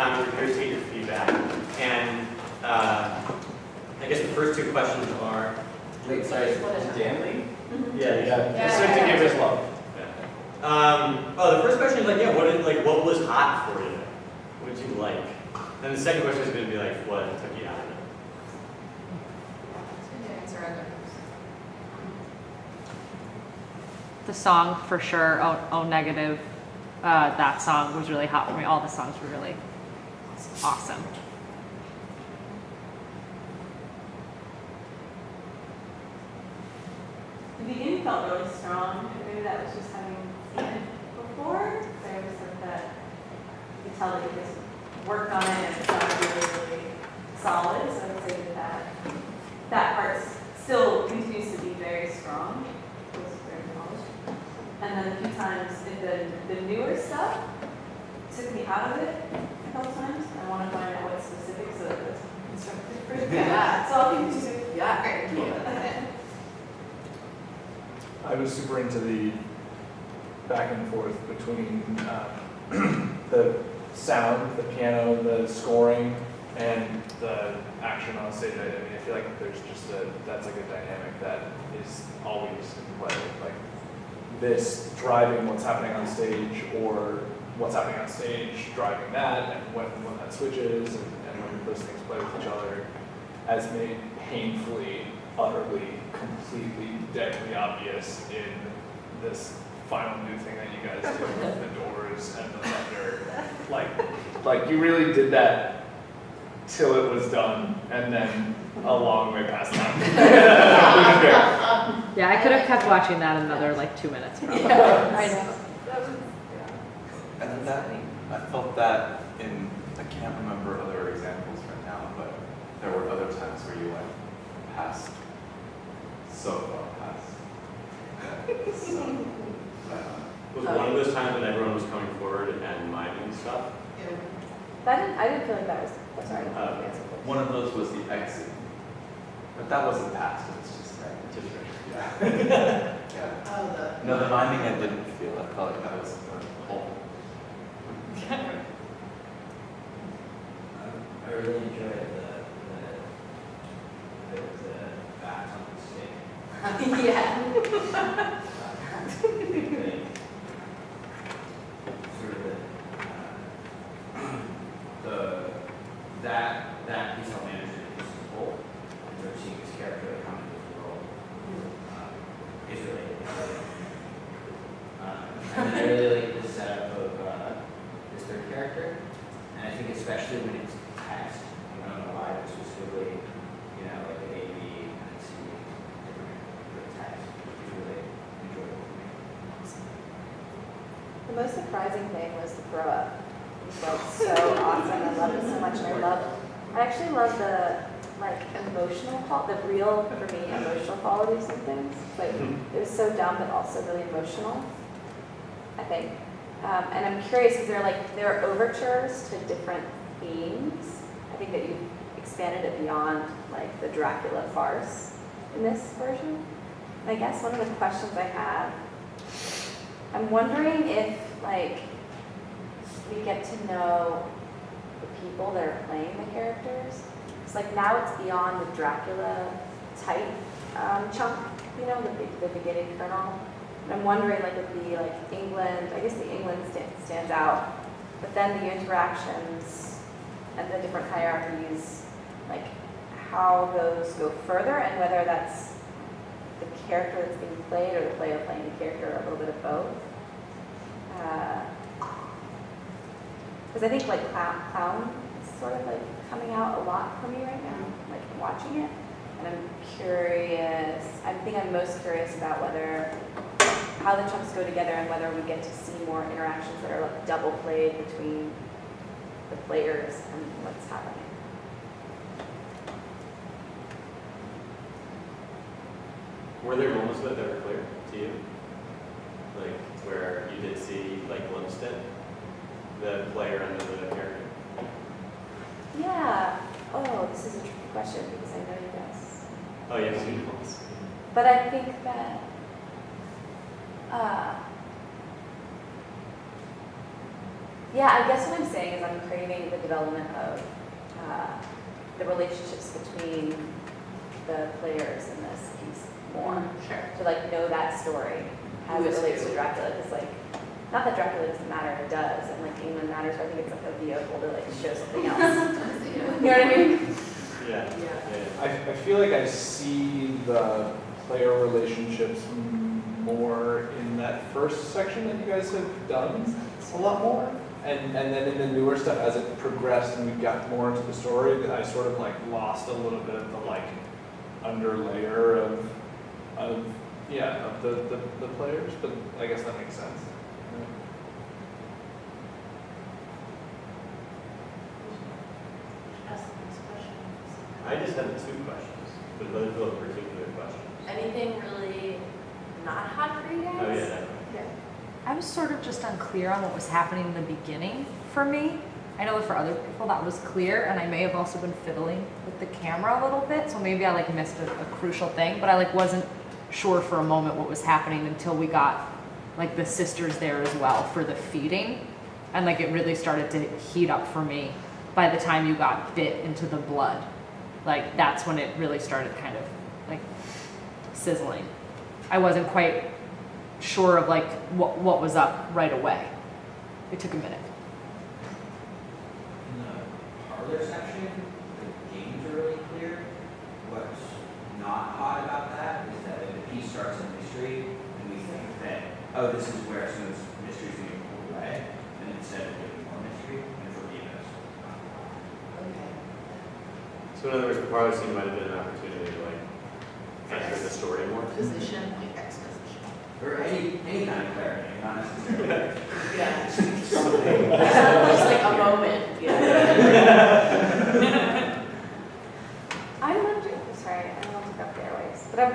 time. We're curious to get your feedback. And I guess the first two questions are. Wait, sorry, is Dan Lee? Yeah. Just to give his love. The first question is like, what was hot for you? What did you like? And the second question is going to be like, what took you out of it? The song for sure, oh Negative, that song was really hot for me. All the songs were really awesome. The beginning felt really strong, and maybe that was just having seen it before. There was sort of that, you could tell that you just worked on it and it sounded really, really solid. So I would say that part still continues to be very strong. It was very polished. And then a few times, the newer stuff took me out of it a couple times. I want to find out what's specific so that it's constructive. Yeah. So I'll continue. Yeah, very cool. I was super into the back and forth between the sound, the piano, the scoring, and the action on stage. I mean, I feel like there's just that's like a dynamic that is always in play. Like this driving what's happening on stage, or what's happening on stage driving that, and when that switches, and when those things play with each other, has made painfully, utterly, completely, deadly obvious in this final new thing that you guys did with the doors and the thunder. Like you really did that till it was done, and then a long way past that. Yeah, I could have kept watching that another like 2 minutes. Probably. Yeah, I know. And that, I felt that in, I can't remember other examples right now, but there were other times where you went past, so far past. So, Was one of those times when everyone was coming forward and miming stuff? I didn't feel like that was. I'm sorry. one of those was the exit, but that wasn't past, it was just right. Just right. Yeah. Yeah. No, the miming I didn't feel, I felt like that was the whole. I really enjoyed the bats on the stage. Yeah. Sort of that piece of management is whole, and sort of seeing this character come into the world is really and then I really like the setup of this third character, and I think especially when it's text, I don't know why, but specifically, like the A, B, and C, different text, is really enjoyable for me. The most surprising thing was the throw up. It felt so awesome. I love it so much, and I actually love the emotional the real, for me, emotional quality of some things. Like it was so dumb but also really emotional, I think. And I'm curious, because there are overtures to different themes. I think that you've expanded it beyond like the Dracula farce in this version. And I guess one of the questions I have, I'm wondering if we get to know the people that are playing the characters. It's like now it's beyond the Dracula type chunk, the beginning kernel. And I'm wondering with the England, I guess the England stands out, but then the interactions and the different hierarchies, how those go further, and whether that's the character that's being played or the player playing the character, or a little bit of both. Because I think clown is sort of coming out a lot for me right now, watching it. And I'm curious, I think I'm most curious about how the chunks go together, and whether we get to see more interactions that are double played between the players and what's happening. Were there moments of it that were clear to you? Where you did see, glimpsed it? The player and the character? Yeah. Oh, this is a tricky question because I know you guys. Oh, yes, you know. But I think that Yeah, I guess what I'm saying is I'm craving the development of the relationships between the players in this piece more. Sure. To like know that story as Who it is relates who. to Dracula. Because like, not that Dracula doesn't matter, it does, and like England matters, but I think it's like a vehicle to like show something else. You know what I mean? Yeah. Yeah. I feel like I see the player relationships more in that first section that you guys have done a lot more. And then in the newer stuff, as it progressed and we got more into the story, I sort of like lost a little bit of the like underlayer of the players, but I guess that makes sense. Ask the next question. I just have 2 questions, but those are particular questions. Anything really not hot for you guys? Oh, yeah, definitely. I was sort of just unclear on what was happening in the beginning for me. I know that for other people that was clear, and I may have also been fiddling with the camera a little bit, so maybe I like missed a crucial thing, but I like wasn't sure for a moment what was happening until we got like the sisters there as well for the feeding, and like it really started to heat up for me by the time you got bit into the blood. Like that's when it really started kind of like sizzling. I wasn't quite sure of like what was up right away. It took a minute. In the parlor section, the games are really clear. What's not hot about that is that if the piece starts a mystery, and we think that, oh, this is where some of this mystery is being pulled away, and instead of giving more mystery, and for me, that's not hot. Okay. So in other words, the parlor scene might have been an opportunity to like enter the story more. Position, like exposition. Or any kind of clarity, not necessarily. Yeah. Something. Just like a moment, yeah. I'm wondering, sorry, I don't want to cut the airways, but I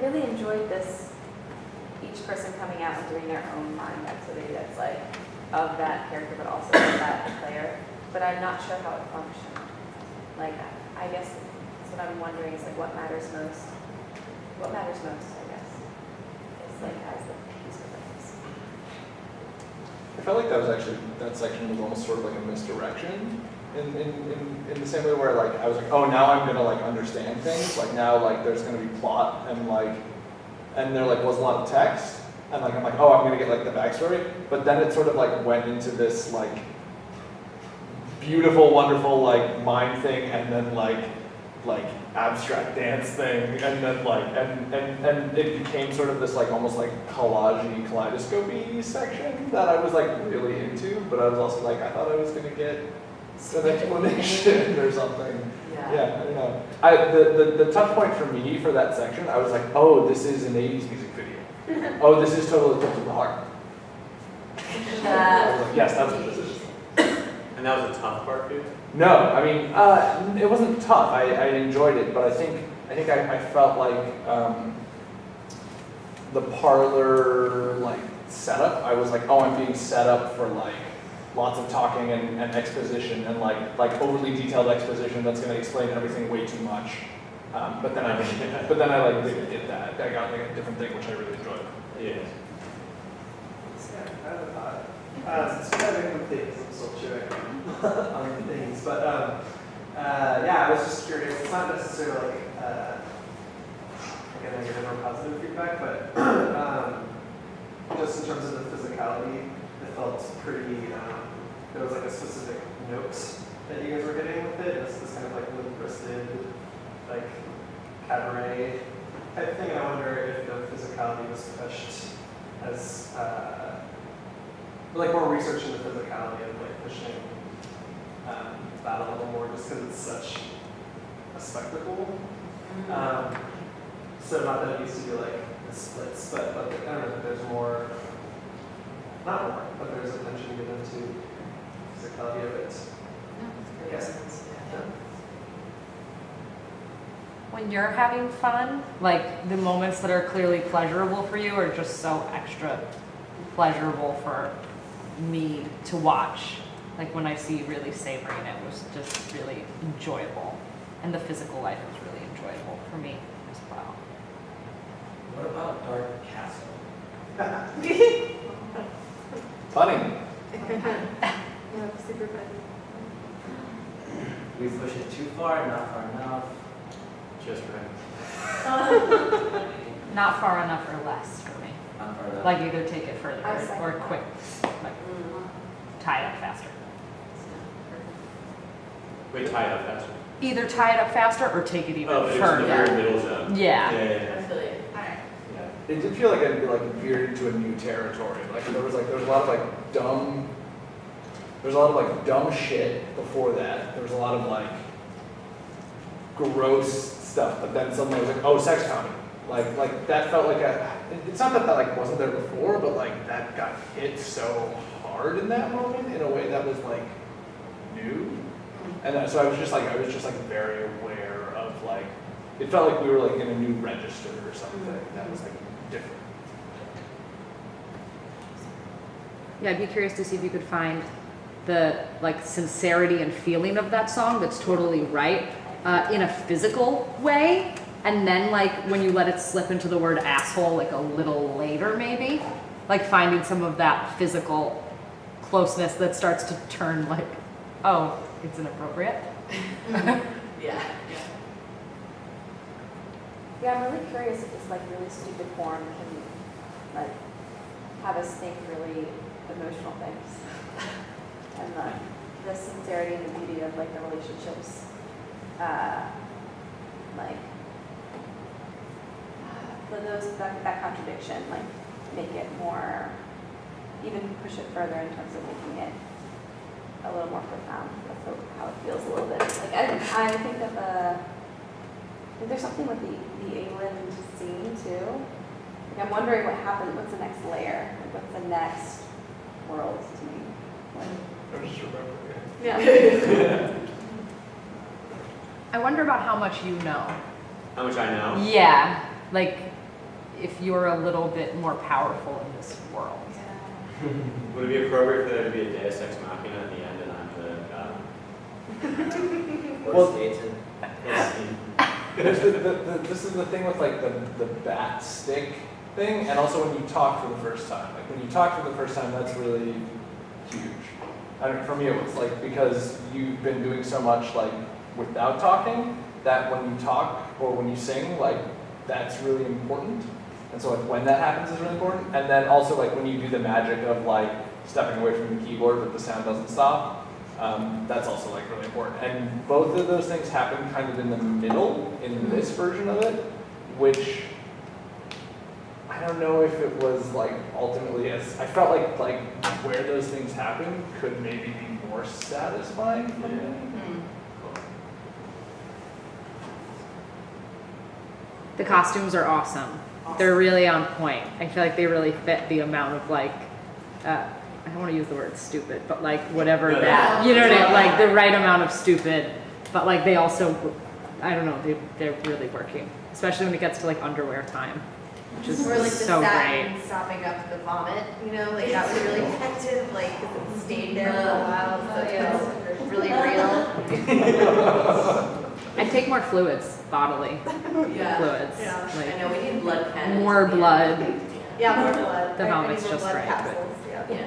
really enjoyed this, each person coming out and doing their own mind activity that's like of that character, but also of that player. But I'm not sure how it functioned. Like, I guess that's what I'm wondering is like what matters most. What matters most, I guess, is like as the piece relates. I felt like that section was almost sort of like a misdirection in the same way where like I was like, oh, now I'm gonna like understand things. Like now like there's gonna be plot and there like was a lot of text and like I'm like, oh, I'm gonna get like the backstory. But then it sort of like went into this like beautiful, wonderful like mind thing and then like abstract dance thing and then like and it became sort of this like almost like collage-y, kaleidoscope-y section that I was like really into, but I was also like I thought I was gonna get an explanation or something. Yeah. Yeah, I don't know. The touch point for me for that section, I was like, oh, this is an 80s music video. Oh, this is totally close to the heart. I was like, yes, that's what this is. And that was a tough part for you? No, I mean, it wasn't tough. I enjoyed it, but I think I felt like the parlor like setup. I was like, oh, I'm being set up for like lots of talking and exposition and like overly detailed exposition that's going to explain everything way too much. But then I like didn't get that. I got like a different thing which I really enjoyed. Yeah. I have a thought. It's kind of incomplete because I'm still chewing on things, but yeah, I was just curious. It's not necessarily like a negative or positive feedback, but just in terms of the physicality, it felt pretty. There was like a specific note that you guys were hitting with it. This kind of like limp-wristed, like cabaret type thing. And I wonder if the physicality was pushed as like more research into physicality and like pushing that a little more just because it's such a spectacle. So not that it needs to be like the splits, but I don't know if there's more, not more, but there's attention given to physicality of it. No, Yes. yeah. When you're having fun, like the moments that are clearly pleasurable for you are just so extra pleasurable for me to watch. Like when I see you really savoring it was just really enjoyable. And the physical life was really enjoyable for me as well. What about Dark Castle? Funny. Yeah, super fun. We push it too far, not far enough. Just right. Not far enough or less for me. Not far enough. Like either take it further I second or that. quick, like tie it up faster. Wait, tie it up faster. Either tie it up faster or take it even Oh, but it was in the very further. middle zone. Yeah. Yeah. I feel you. Alright. Yeah. It did feel like I'd be like veered into a new territory. Like there was a lot of like dumb. There's a lot of like dumb shit before that. There was a lot of like gross stuff, but then suddenly I was like, oh, sex comedy. Like that felt like it's not that like wasn't there before, but like that got hit so hard in that moment in a way that was like new. And so I was just like very aware of like, it felt like we were like in a new register or something that was like different. Yeah, I'd be curious to see if you could find the like sincerity and feeling of that song that's totally right in a physical way, and then like when you let it slip into the word asshole like a little later maybe, like finding some of that physical closeness that starts to turn like, oh, it's inappropriate. Yeah. Yeah, I'm really curious if this like really stupid porn can like have us think really emotional things. And the sincerity and the beauty of like the relationships, like that contradiction, like make it more, even push it further in terms of making it a little more profound. That's how it feels a little bit. Like I think of there's something with the England scene too. Like I'm wondering what happened. What's the next layer? Like what's the next world to me? Like, I was just remembering it. yeah. I wonder about how much you know. How much I know? Yeah, like if you're a little bit more powerful in this world. Would it be appropriate for there to be a Deus Ex Machina at the end and I'm the god? Or Satan. This is the thing with like the bat stick thing, and also when you talk for the first time. Like when you talk for the first time, that's really huge. I don't know, for me it was like because you've been doing so much like without talking, that when you talk or when you sing, like that's really important. And so like when that happens is really important. And then also like when you do the magic of like stepping away from the keyboard but the sound doesn't stop, that's also like really important. And both of those things happen kind of in the middle in this version of it, which I don't know if it was like ultimately as, I felt like where those things happen could maybe be more satisfying for me. The costumes are awesome. They're really on point. I feel like they really fit the amount of like, I don't want to use the word stupid, but like whatever that, you know what I mean? Like the right amount of stupid, but like they also, I don't know, they're really working. Especially when it gets to like underwear time, which is Or like the so satin great. sopping up the vomit, you know, like that was really effective, like 'cause it stayed there for a while, so it felt really real. I'd take more fluids, bodily Yeah. fluids. Yeah. I Like know, we need blood cannons. more blood. Yeah, more blood. The Right, we vomit's need more just blood right, but- capsules, yeah.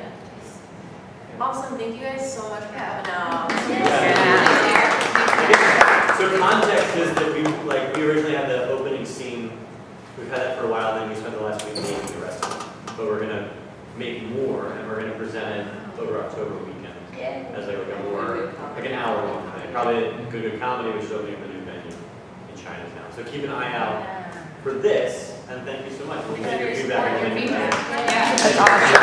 Awesome, thank you guys so much for coming out. So context is that we originally had the opening scene. We've had that for a while, then we spent the last week making the rest of it. But we're gonna make more, and we're gonna present it over October weekend as like a more like an hour long thing. Probably a good comedy, which is opening up a new venue in Chinatown. So keep an eye out for this, and thank you so much. We'll take your feedback. That's awesome.